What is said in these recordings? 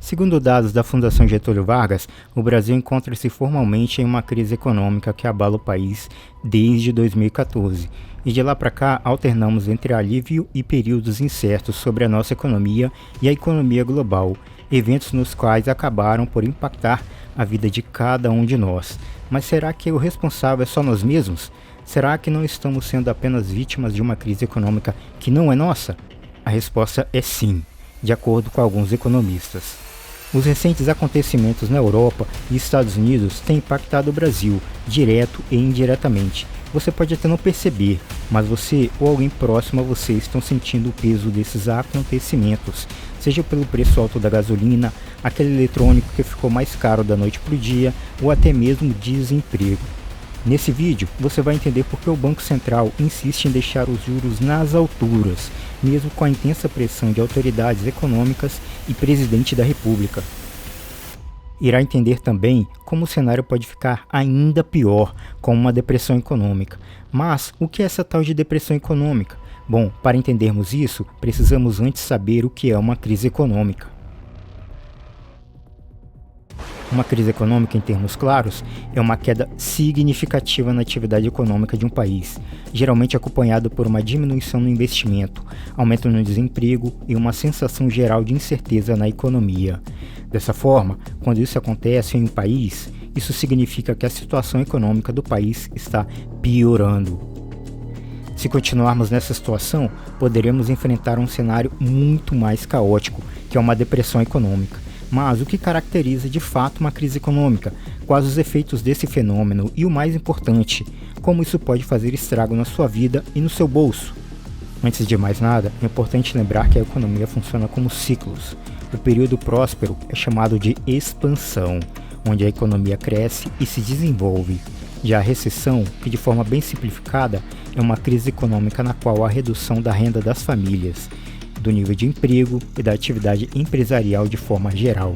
Segundo dados da Fundação Getúlio Vargas, o Brasil encontra-se formalmente em uma crise econômica que abala o país desde 2014. E de lá para cá, alternamos entre alívio e períodos incertos sobre a nossa economia e a economia global, eventos nos quais acabaram por impactar a vida de cada um de nós. Mas será que o responsável é só nós mesmos? Será que não estamos sendo apenas vítimas de uma crise econômica que não é nossa? A resposta é sim, de acordo com alguns economistas. Os recentes acontecimentos na Europa e Estados Unidos têm impactado o Brasil, direto e indiretamente. Você pode até não perceber, mas você ou alguém próximo a você estão sentindo o peso desses acontecimentos, seja pelo preço alto da gasolina, aquele eletrônico que ficou mais caro da noite para o dia, ou até mesmo desemprego. Nesse vídeo, você vai entender por que o Banco Central insiste em deixar os juros nas alturas, mesmo com a intensa pressão de autoridades econômicas e presidente da República. Irá entender também como o cenário pode ficar ainda pior com uma depressão econômica. Mas o que é essa tal de depressão econômica? Bom, para entendermos isso, precisamos antes saber o que é uma crise econômica. Uma crise econômica, em termos claros, é uma queda significativa na atividade econômica de um país, geralmente acompanhada por uma diminuição no investimento, aumento no desemprego e uma sensação geral de incerteza na economia. Dessa forma, quando isso acontece em um país, isso significa que a situação econômica do país está piorando. Se continuarmos nessa situação, poderemos enfrentar um cenário muito mais caótico, que é uma depressão econômica. Mas o que caracteriza de fato uma crise econômica? Quais os efeitos desse fenômeno? E o mais importante, como isso pode fazer estrago na sua vida e no seu bolso? Antes de mais nada, é importante lembrar que a economia funciona como ciclos. O período próspero é chamado de expansão, onde a economia cresce e se desenvolve. Já a recessão, que de forma bem simplificada, é uma crise econômica na qual há redução da renda das famílias, do nível de emprego e da atividade empresarial de forma geral.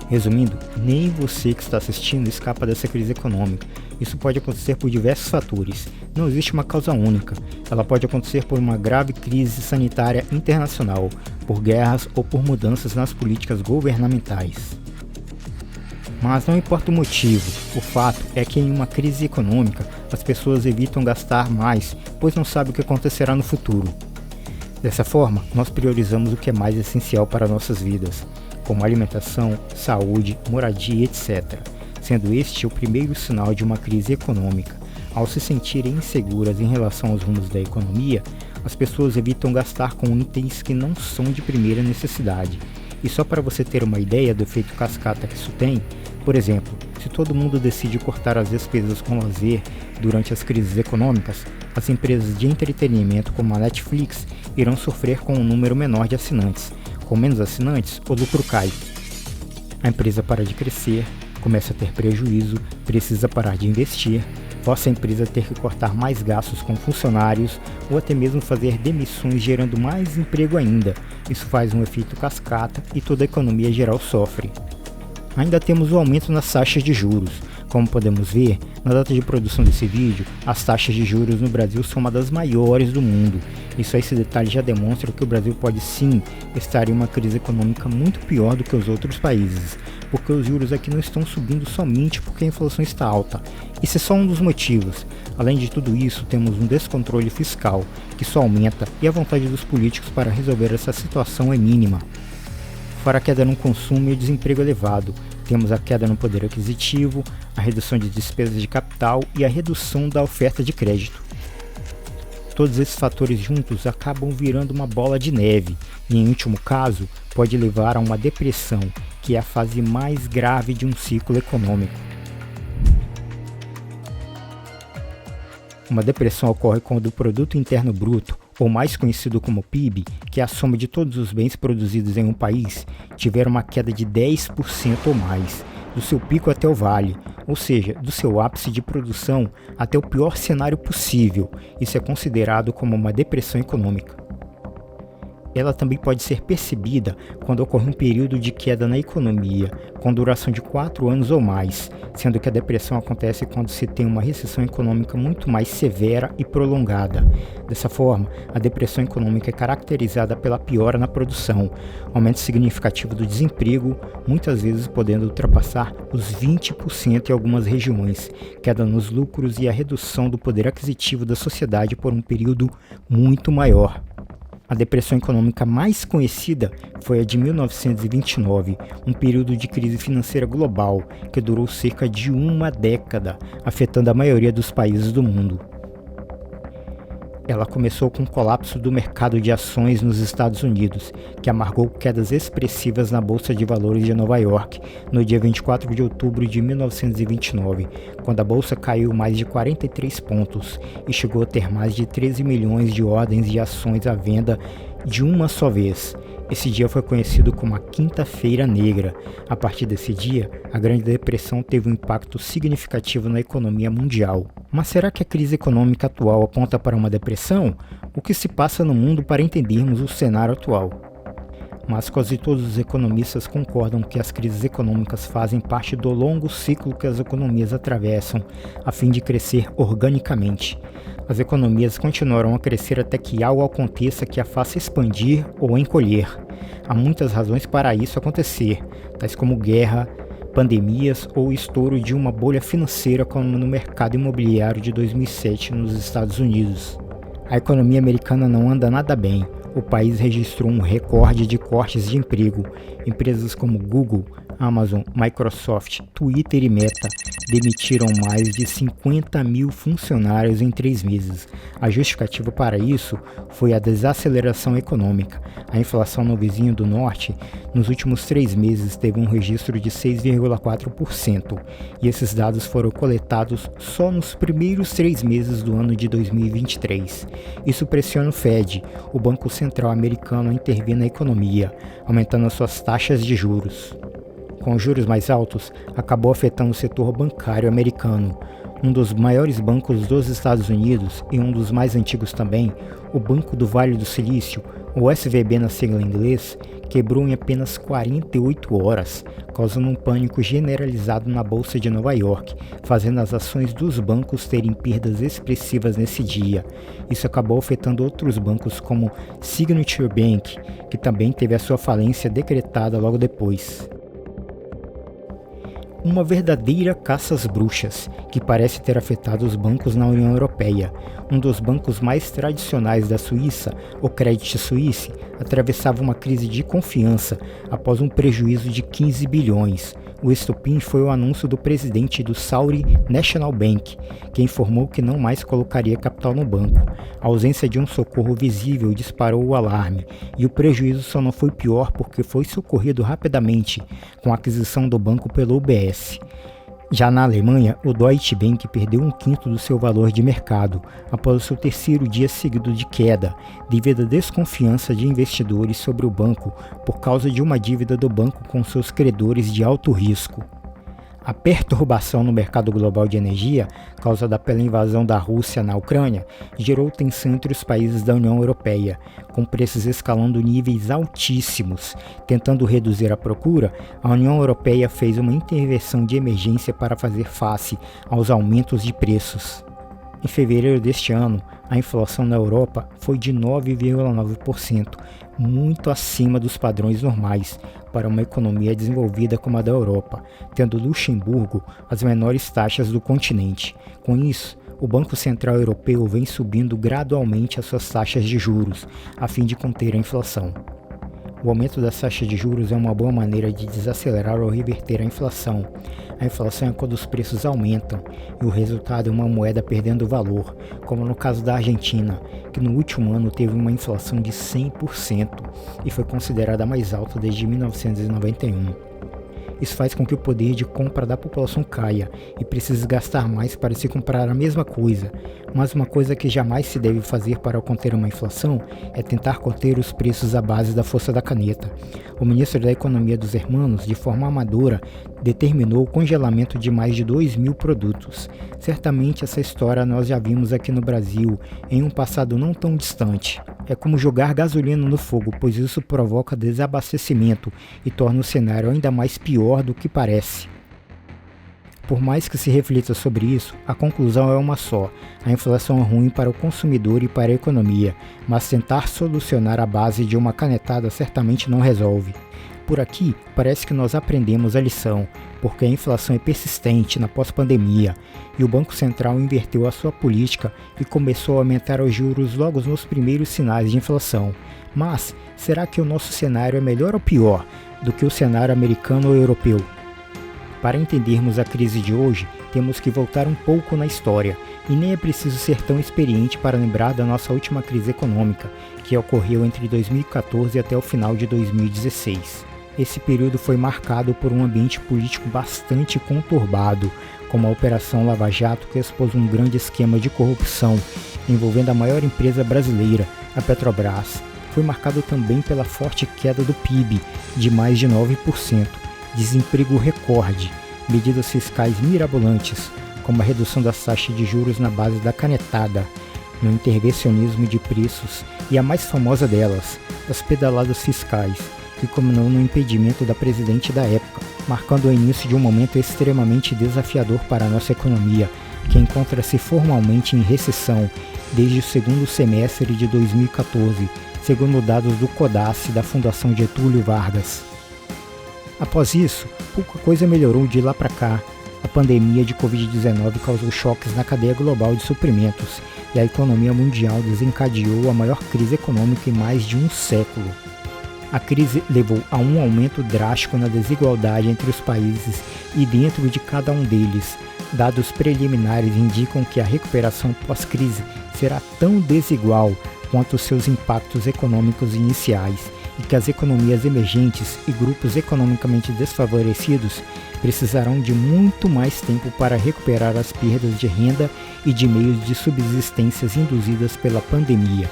Resumindo, nem você que está assistindo escapa dessa crise econômica. Isso pode acontecer por diversos fatores. Não existe uma causa única. Ela pode acontecer por uma grave crise sanitária internacional, por guerras ou por mudanças nas políticas governamentais. Mas não importa o motivo, o fato é que em uma crise econômica as pessoas evitam gastar mais, pois não sabem o que acontecerá no futuro. Dessa forma, nós priorizamos o que é mais essencial para nossas vidas, como alimentação, saúde, moradia, etc., sendo este o primeiro sinal de uma crise econômica. Ao se sentirem inseguras em relação aos rumos da economia, as pessoas evitam gastar com itens que não são de primeira necessidade. E só para você ter uma ideia do efeito cascata que isso tem, por exemplo, se todo mundo decide cortar as despesas com lazer durante as crises econômicas, as empresas de entretenimento como a Netflix irão sofrer com um número menor de assinantes. Com menos assinantes, o lucro cai. A empresa para de crescer, começa a ter prejuízo, precisa parar de investir, força a empresa a ter que cortar mais gastos com funcionários ou até mesmo fazer demissões, gerando mais emprego ainda. Isso faz um efeito cascata e toda a economia geral sofre. Ainda temos o aumento nas taxas de juros. Como podemos ver, na data de produção desse vídeo, as taxas de juros no Brasil são uma das maiores do mundo. Esse detalhe já demonstra que o Brasil pode sim estar em uma crise econômica muito pior do que os outros países, porque os juros aqui não estão subindo somente porque a inflação está alta. Esse é só um dos motivos. Além de tudo isso, temos um descontrole fiscal, que só aumenta, e a vontade dos políticos para resolver essa situação é mínima. Fora a queda no consumo e o desemprego elevado, temos a queda no poder aquisitivo, a redução de despesas de capital e a redução da oferta de crédito. Todos esses fatores juntos acabam virando uma bola de neve e, em último caso, pode levar a uma depressão, que é a fase mais grave de um ciclo econômico. Uma depressão ocorre quando o produto interno bruto, ou mais conhecido como PIB, que é a soma de todos os bens produzidos em um país, tiver uma queda de 10% ou mais, do seu pico até o vale, ou seja, do seu ápice de produção até o pior cenário possível. Isso é considerado como uma depressão econômica. Ela também pode ser percebida quando ocorre um período de queda na economia, com duração de 4 anos ou mais, sendo que a depressão acontece quando se tem uma recessão econômica muito mais severa e prolongada. Dessa forma, a depressão econômica é caracterizada pela piora na produção, aumento significativo do desemprego, muitas vezes podendo ultrapassar os 20% em algumas regiões, queda nos lucros e a redução do poder aquisitivo da sociedade por um período muito maior. A depressão econômica mais conhecida foi a de 1929, um período de crise financeira global que durou cerca de uma década, afetando a maioria dos países do mundo. Ela começou com o colapso do mercado de ações nos Estados Unidos, que amargou quedas expressivas na Bolsa de Valores de Nova York no dia 24 de outubro de 1929, quando a bolsa caiu mais de 43 pontos e chegou a ter mais de 13 milhões de ordens de ações à venda de uma só vez. Esse dia foi conhecido como a Quinta-feira Negra. A partir desse dia, a Grande Depressão teve um impacto significativo na economia mundial. Mas será que a crise econômica atual aponta para uma depressão? O que se passa no mundo para entendermos o cenário atual? Mas quase todos os economistas concordam que as crises econômicas fazem parte do longo ciclo que as economias atravessam, a fim de crescer organicamente. As economias continuarão a crescer até que algo aconteça que a faça expandir ou encolher. Há muitas razões para isso acontecer, tais como guerra, pandemias ou estouro de uma bolha financeira como no mercado imobiliário de 2007 nos Estados Unidos. A economia americana não anda nada bem. O país registrou um recorde de cortes de emprego. Empresas como Google, Amazon, Microsoft, Twitter e Meta demitiram mais de 50 mil funcionários em 3 meses. A justificativa para isso foi a desaceleração econômica. A inflação no vizinho do norte, nos últimos 3 meses, teve um registro de 6,4%, e esses dados foram coletados só nos primeiros 3 meses do ano de 2023. Isso pressiona o Fed, o Banco Central americano, a intervir na economia, aumentando as suas taxas de juros. Com os juros mais altos, acabou afetando o setor bancário americano. Um dos maiores bancos dos Estados Unidos e um dos mais antigos também, o Banco do Vale do Silício, o SVB na sigla em inglês, quebrou em apenas 48 horas, causando um pânico generalizado na Bolsa de Nova York, fazendo as ações dos bancos terem perdas expressivas nesse dia. Isso acabou afetando outros bancos como Signature Bank, que também teve a sua falência decretada logo depois. Uma verdadeira caça às bruxas, que parece ter afetado os bancos na União Europeia. Um dos bancos mais tradicionais da Suíça, o Credit Suisse, atravessava uma crise de confiança após um prejuízo de 15 bilhões. O estopim foi o anúncio do presidente do Saudi National Bank, que informou que não mais colocaria capital no banco. A ausência de um socorro visível disparou o alarme, e o prejuízo só não foi pior porque foi socorrido rapidamente com a aquisição do banco pelo UBS. Já na Alemanha, o Deutsche Bank perdeu 1/5 do seu valor de mercado após o seu terceiro dia seguido de queda, devido à desconfiança de investidores sobre o banco por causa de uma dívida do banco com seus credores de alto risco. A perturbação no mercado global de energia, causada pela invasão da Rússia na Ucrânia, gerou tensão entre os países da União Europeia, com preços escalando níveis altíssimos. Tentando reduzir a procura, a União Europeia fez uma intervenção de emergência para fazer face aos aumentos de preços. Em fevereiro deste ano, a inflação na Europa foi de 9,9%, muito acima dos padrões normais para uma economia desenvolvida como a da Europa, tendo Luxemburgo as menores taxas do continente. Com isso, o Banco Central Europeu vem subindo gradualmente as suas taxas de juros, a fim de conter a inflação. O aumento das taxas de juros é uma boa maneira de desacelerar ou reverter a inflação. A inflação é quando os preços aumentam e o resultado é uma moeda perdendo valor, como no caso da Argentina, que no último ano teve uma inflação de 100% e foi considerada a mais alta desde 1991. Isso faz com que o poder de compra da população caia e precise gastar mais para se comprar a mesma coisa. Mas uma coisa que jamais se deve fazer para conter uma inflação é tentar conter os preços à base da força da caneta. O ministro da Economia dos Hermanos, de forma amadora, determinou o congelamento de mais de 2.000 produtos. Certamente essa história nós já vimos aqui no Brasil, em um passado não tão distante. É como jogar gasolina no fogo, pois isso provoca desabastecimento e torna o cenário ainda mais pior do que parece. Por mais que se reflita sobre isso, a conclusão é uma só: a inflação é ruim para o consumidor e para a economia, mas tentar solucionar à base de uma canetada certamente não resolve. Por aqui, parece que nós aprendemos a lição, porque a inflação é persistente na pós-pandemia e o Banco Central inverteu a sua política e começou a aumentar os juros logo nos primeiros sinais de inflação. Mas, será que o nosso cenário é melhor ou pior do que o cenário americano ou europeu? Para entendermos a crise de hoje, temos que voltar um pouco na história, e nem é preciso ser tão experiente para lembrar da nossa última crise econômica, que ocorreu entre 2014 até o final de 2016. Esse período foi marcado por um ambiente político bastante conturbado, como a Operação Lava Jato, que expôs um grande esquema de corrupção envolvendo a maior empresa brasileira, a Petrobras. Foi marcado também pela forte queda do PIB, de mais de 9%, desemprego recorde, medidas fiscais mirabolantes, como a redução das taxas de juros na base da canetada, no intervencionismo de preços e a mais famosa delas, as pedaladas fiscais, que culminou no impedimento da presidente da época, marcando o início de um momento extremamente desafiador para a nossa economia, que encontra-se formalmente em recessão desde o segundo semestre de 2014, segundo dados do CODACE da Fundação Getúlio Vargas. Após isso, pouca coisa melhorou de lá para cá. A pandemia de Covid-19 causou choques na cadeia global de suprimentos e a economia mundial desencadeou a maior crise econômica em mais de um século. A crise levou a um aumento drástico na desigualdade entre os países e dentro de cada um deles. Dados preliminares indicam que a recuperação pós-crise será tão desigual quanto seus impactos econômicos iniciais e que as economias emergentes e grupos economicamente desfavorecidos precisarão de muito mais tempo para recuperar as perdas de renda e de meios de subsistência induzidas pela pandemia.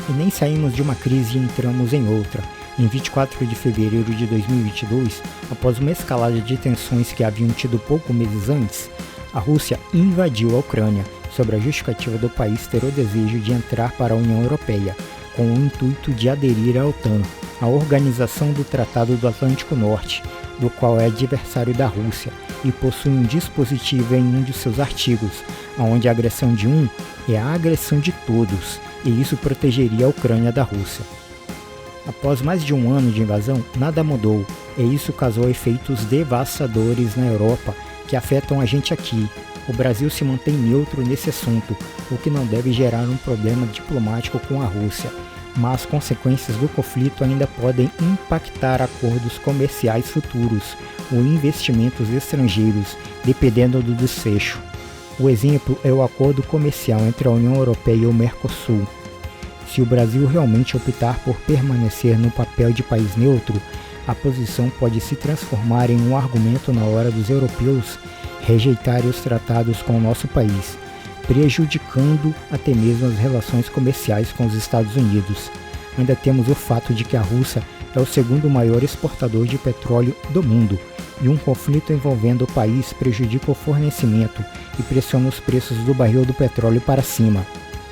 E nem saímos de uma crise e entramos em outra. Em 24 de fevereiro de 2022, após uma escalada de tensões que haviam tido poucos meses antes, a Rússia invadiu a Ucrânia, sob a justificativa do país ter o desejo de entrar para a União Europeia, com o intuito de aderir à OTAN, a Organização do Tratado do Atlântico Norte, do qual é adversário da Rússia, e possui um dispositivo em um de seus artigos, onde a agressão de um é a agressão de todos, e isso protegeria a Ucrânia da Rússia. Após mais de um ano de invasão, nada mudou, e isso causou efeitos devastadores na Europa, que afetam a gente aqui. O Brasil se mantém neutro nesse assunto, o que não deve gerar um problema diplomático com a Rússia, mas consequências do conflito ainda podem impactar acordos comerciais futuros ou investimentos estrangeiros, dependendo do desfecho. O exemplo é o acordo comercial entre a União Europeia e o Mercosul. Se o Brasil realmente optar por permanecer no papel de país neutro, a posição pode se transformar em um argumento na hora dos europeus rejeitarem os tratados com o nosso país, prejudicando até mesmo as relações comerciais com os Estados Unidos. Ainda temos o fato de que a Rússia é o segundo maior exportador de petróleo do mundo, e um conflito envolvendo o país prejudica o fornecimento e pressiona os preços do barril do petróleo para cima.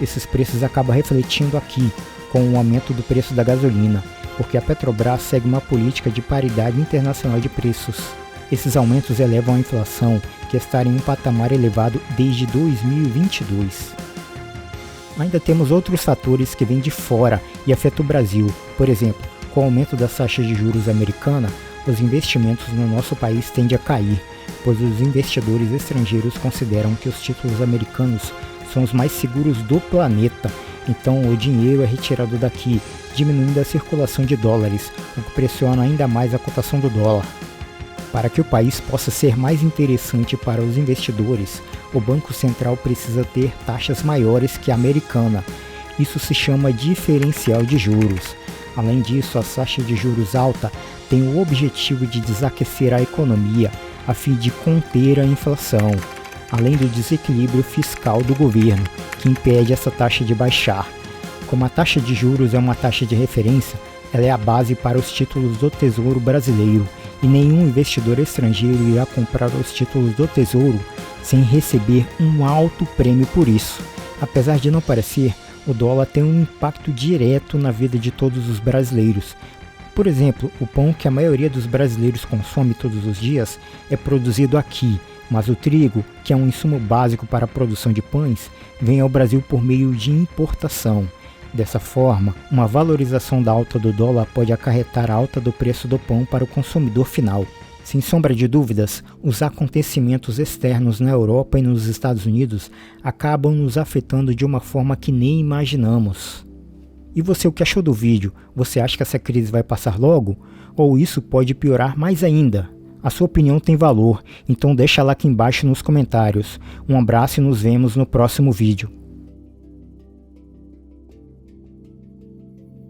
Esses preços acabam refletindo aqui, com o aumento do preço da gasolina, porque a Petrobras segue uma política de paridade internacional de preços. Esses aumentos elevam a inflação, que está em um patamar elevado desde 2022. Ainda temos outros fatores que vêm de fora e afetam o Brasil. Por exemplo, com o aumento das taxas de juros americana, os investimentos no nosso país tendem a cair, pois os investidores estrangeiros consideram que os títulos americanos são os mais seguros do planeta, então o dinheiro é retirado daqui, diminuindo a circulação de dólares, o que pressiona ainda mais a cotação do dólar. Para que o país possa ser mais interessante para os investidores, o Banco Central precisa ter taxas maiores que a americana. Isso se chama diferencial de juros. Além disso, a taxa de juros alta tem o objetivo de desaquecer a economia, a fim de conter a inflação, além do desequilíbrio fiscal do governo, que impede essa taxa de baixar. Como a taxa de juros é uma taxa de referência, ela é a base para os títulos do Tesouro Brasileiro, e nenhum investidor estrangeiro irá comprar os títulos do Tesouro sem receber um alto prêmio por isso. Apesar de não parecer, o dólar tem um impacto direto na vida de todos os brasileiros. Por exemplo, o pão que a maioria dos brasileiros consome todos os dias é produzido aqui, mas o trigo, que é um insumo básico para a produção de pães, vem ao Brasil por meio de importação. Dessa forma, uma valorização da alta do dólar pode acarretar a alta do preço do pão para o consumidor final. Sem sombra de dúvidas, os acontecimentos externos na Europa e nos Estados Unidos acabam nos afetando de uma forma que nem imaginamos. E você, o que achou do vídeo? Você acha que essa crise vai passar logo? Ou isso pode piorar mais ainda? A sua opinião tem valor, então deixa lá aqui embaixo nos comentários. Um abraço e nos vemos no próximo vídeo.